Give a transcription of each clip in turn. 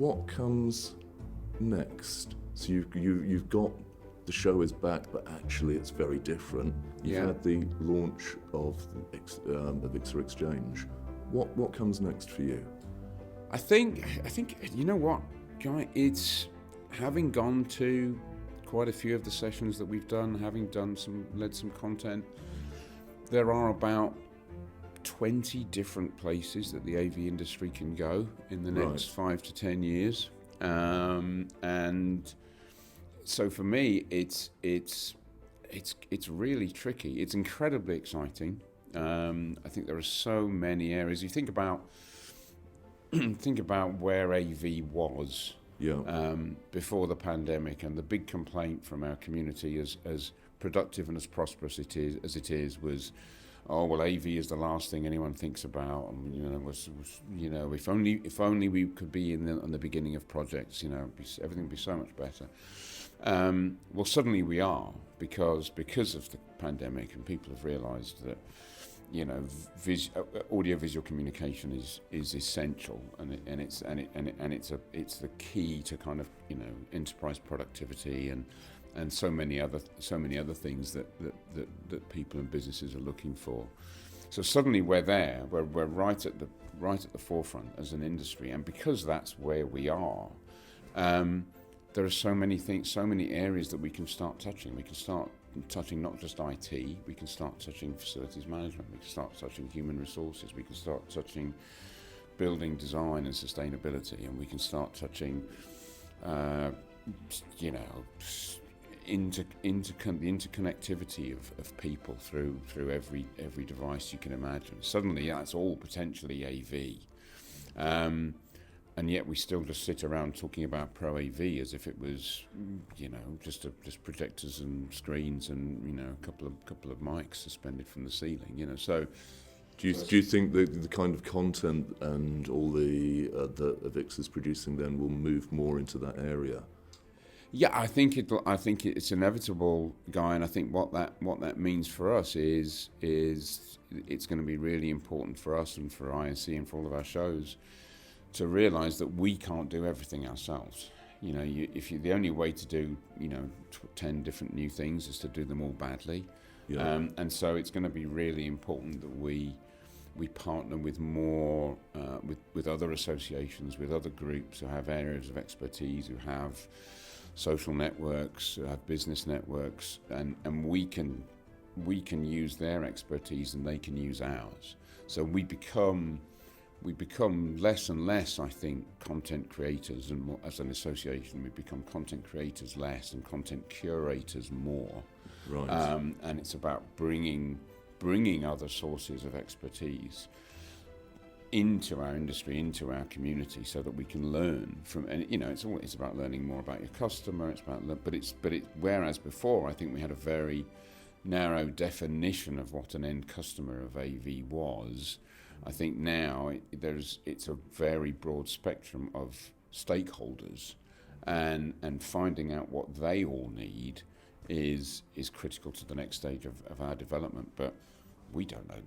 What comes next? So you've got the show is back, but actually it's very different. You've had the launch of the AVIXA Exchange. What comes next for you? I think you know what, Guy, it's having gone to quite a few of the sessions that we've done, having led some content. There are about 20 different places that the AV industry can go in the next 5 to 10 years, and so for me, it's really tricky. It's incredibly exciting. I think there are so many areas. You think about where AV was before the pandemic, and the big complaint from our community, as productive and as prosperous it is, was, oh well, AV is the last thing anyone thinks about, and if only we could be on the beginning of projects, everything would be so much better. Well, suddenly we are, because of the pandemic, and people have realised that audio-visual communication is essential, and it's the key to kind of enterprise productivity and so many other things that people and businesses are looking for. So suddenly we're there. We're right at the forefront as an industry, and because that's where we are, there are so many things, so many areas that we can start touching. We can start touching not just IT, we can start touching facilities management, we can start touching human resources, we can start touching building design and sustainability, and we can start touching, the interconnectivity of people through every device you can imagine. Suddenly that's all potentially AV. And yet we still just sit around talking about Pro AV as if it was, just projectors and screens and a couple of mics suspended from the ceiling. So, do you think the kind of content and all that AVIXA is producing then will move more into that area? Yeah, I think it's inevitable, Guy, and I think what that means for us is it's going to be really important for us and for ISE and for all of our shows to realise that we can't do everything ourselves. The only way to do 10 different new things is to do them all badly. And so it's going to be really important that we partner with more with other associations, with other groups who have areas of expertise, who have social networks, who have business networks, and we can use their expertise and they can use ours. So we become less and less, I think, content creators, and more, as an association, we become content creators less and content curators more. Right. And it's about bringing other sources of expertise into our industry, into our community, so that we can learn from. And it's about learning more about your customer. It's about, whereas before, I think we had a very narrow definition of what an end customer of AV was. I think now it's a very broad spectrum of stakeholders, and finding out what they all need is critical to the next stage of our development. But we don't know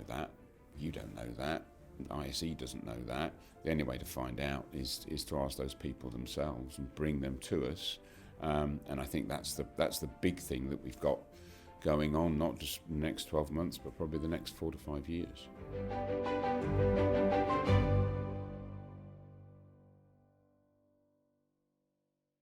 that. You don't know that. ISE doesn't know that. The only way to find out is to ask those people themselves and bring them to us. And I think that's the big thing that we've got going on, not just the next 12 months, but probably the next 4 to 5 years.